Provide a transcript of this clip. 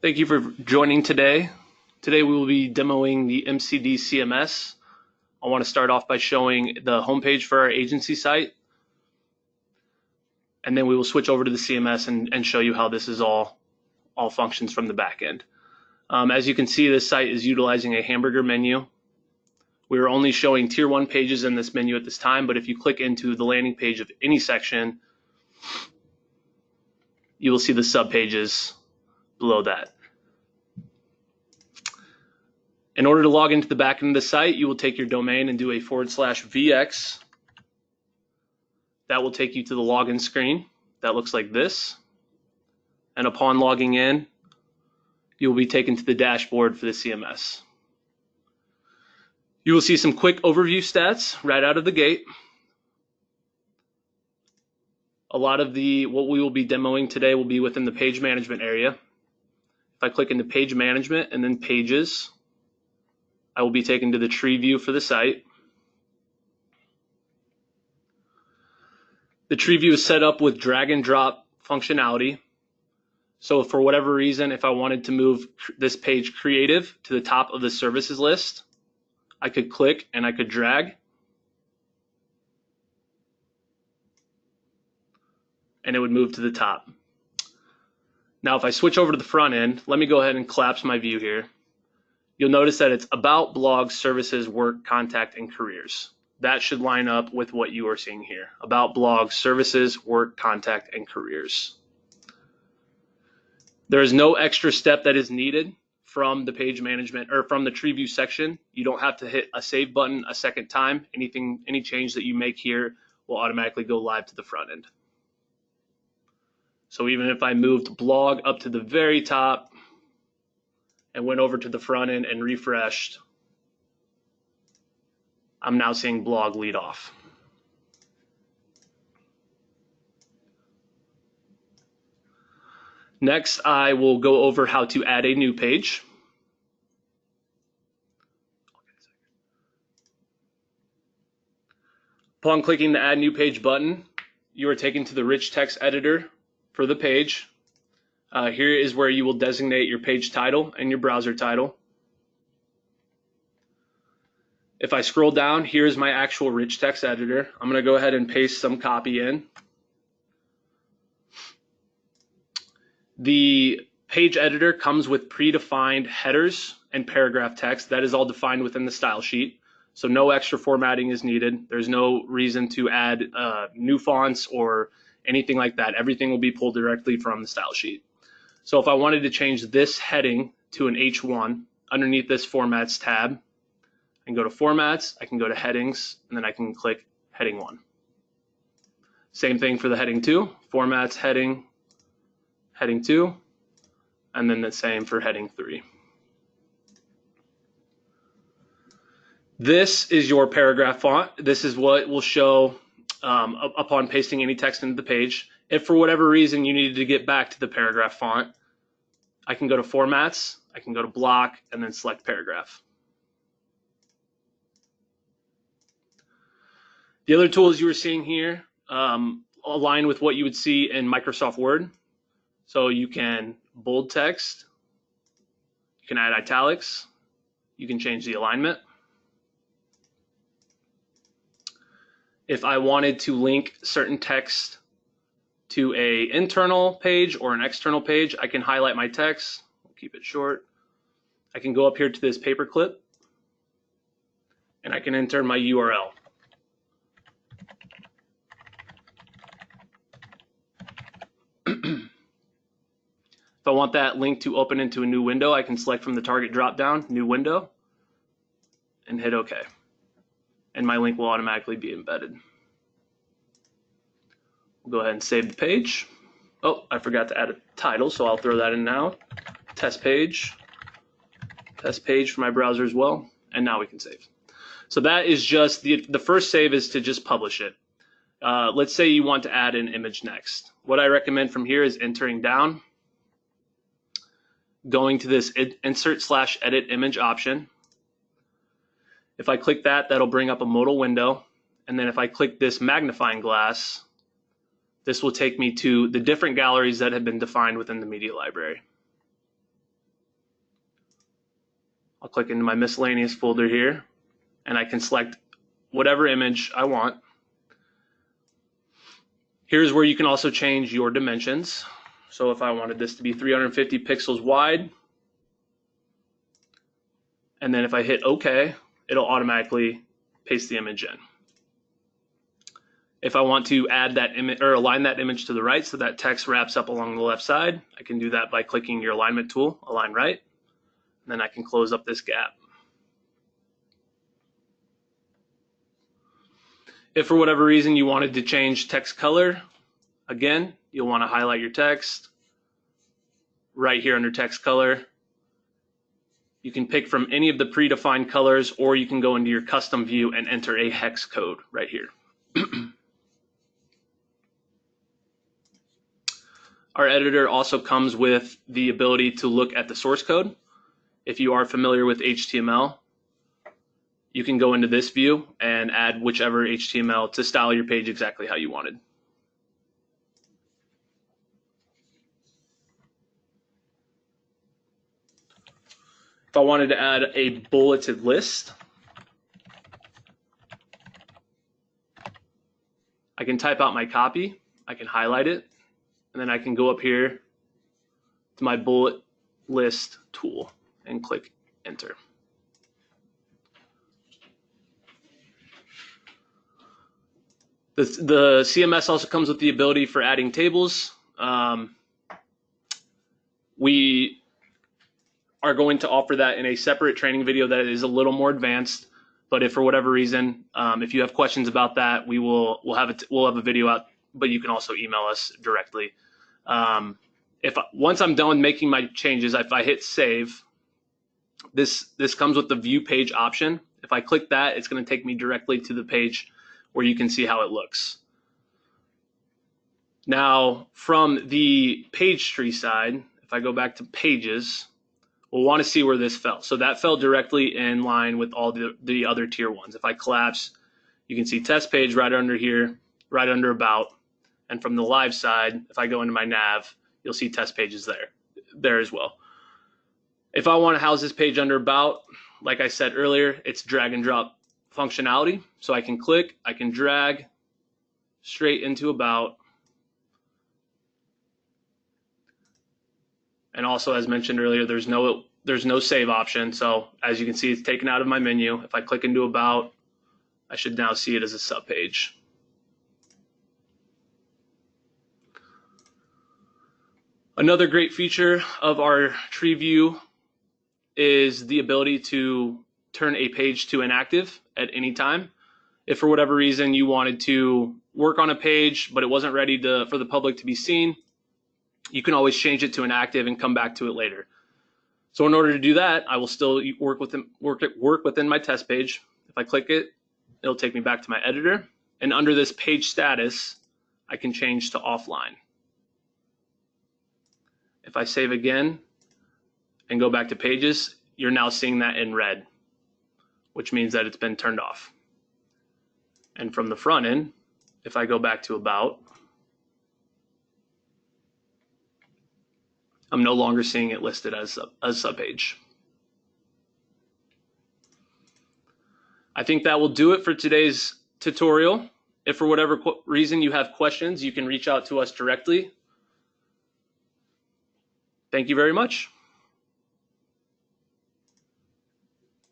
Thank you for joining today. Today we will be demoing the MCD CMS. I want to start off by showing the homepage for our agency site, and then we will switch over to the CMS and show you how this is all functions from the back end. As you can see, this site is utilizing a hamburger menu. We are only showing tier 1 pages in this menu at this time, but if you click into the landing page of any section, you will see the sub pages below that. In order to log into the back end of the site, you will take your domain and do a /VX. That will take you to the login screen. That looks like this. And upon logging in, you will be taken to the dashboard for the CMS. You will see some quick overview stats right out of the gate. A lot of what we will be demoing today will be within the page management area. If I click into page management and then pages, I will be taken to the tree view for the site. The tree view is set up with drag and drop functionality. So for whatever reason, if I wanted to move this page creative to the top of the services list, I could click and I could drag. And it would move to the top. Now, if I switch over to the front end, let me go ahead and collapse my view here. You'll notice that it's about, blogs, services, work, contact, and careers. That should line up with what you are seeing here. About, blogs, services, work, contact, and careers. There is no extra step that is needed from the page management or from the tree view section. You don't have to hit a save button a second time. Any change that you make here will automatically go live to the front end. So even if I moved blog up to the very top and went over to the front end and refreshed, I'm now seeing blog lead off. Next, I will go over how to add a new page. Upon clicking the Add New Page button, you are taken to the rich text editor for the page. Here is where you will designate your page title and your browser title. If I scroll down, here's my actual rich text editor. I'm going to go ahead and paste some copy in. The page editor comes with predefined headers and paragraph text. That is all defined within the style sheet. So no extra formatting is needed. There's no reason to add new fonts or anything like that. Everything will be pulled directly from the style sheet. So if I wanted to change this heading to an H1 underneath this Formats tab, I can go to Formats, I can go to Headings, and then I can click Heading 1. Same thing for the Heading 2, Formats, Heading, Heading 2, and then the same for Heading 3. This is your paragraph font. This is what will show upon pasting any text into the page. If for whatever reason you needed to get back to the paragraph font, I can go to Formats, I can go to Block, and then select Paragraph. The other tools you are seeing here align with what you would see in Microsoft Word. So you can bold text, you can add italics, you can change the alignment. If I wanted to link certain text to an internal page or an external page, I can highlight my text, we'll keep it short. I can go up here to this paperclip and I can enter my URL. If I want that link to open into a new window, I can select from the target dropdown, New Window, and hit OK. And my link will automatically be embedded. We'll go ahead and save the page. Oh, I forgot to add a title, so I'll throw that in now. Test page for my browser as well, and now we can save. So that is just, the first save is to just publish it. Let's say you want to add an image next. What I recommend from here is entering down, going to this Insert/Edit Image option. If I click that, that'll bring up a modal window. And then if I click this magnifying glass, this will take me to the different galleries that have been defined within the media library. I'll click into my miscellaneous folder here, and I can select whatever image I want. Here's where you can also change your dimensions. So if I wanted this to be 350 pixels wide, and then if I hit OK, it'll automatically paste the image in. If I want to add that image or align that image to the right so that text wraps up along the left side, I can do that by clicking your alignment tool, align right, and then I can close up this gap. If for whatever reason you wanted to change text color, again, you'll want to highlight your text right here under text color. You can pick from any of the predefined colors, or you can go into your custom view and enter a hex code right here. Our editor also comes with the ability to look at the source code. If you are familiar with HTML, you can go into this view and add whichever HTML to style your page exactly how you wanted. If I wanted to add a bulleted list, I can type out my copy, I can highlight it, and then I can go up here to my bullet list tool and click enter. The CMS also comes with the ability for adding tables. We are going to offer that in a separate training video that is a little more advanced. But if for whatever reason, if you have questions about that, we'll have a video out. But you can also email us directly. Once I'm done making my changes, if I hit save, this comes with the view page option. If I click that, it's going to take me directly to the page where you can see how it looks. Now, from the page tree side, if I go back to pages, we'll want to see where this fell. So that fell directly in line with all the other tier ones. If I collapse, you can see test page right under here, right under about. And from the live side, if I go into my nav, you'll see test pages there as well. If I want to house this page under about, like I said earlier, it's drag and drop functionality. So I can click, I can drag straight into about. And also, as mentioned earlier, there's no save option. So as you can see, it's taken out of my menu. If I click into about, I should now see it as a subpage. Another great feature of our tree view is the ability to turn a page to inactive at any time. If for whatever reason you wanted to work on a page, but it wasn't ready for the public to be seen, you can always change it to inactive and come back to it later. So in order to do that, I will still work within my test page. If I click it, it'll take me back to my editor. And under this page status, I can change to offline. If I save again and go back to pages, you're now seeing that in red, which means that it's been turned off. And from the front end, if I go back to about, I'm no longer seeing it listed as a subpage. I think that will do it for today's tutorial. If for whatever reason you have questions, you can reach out to us directly. Thank you very much.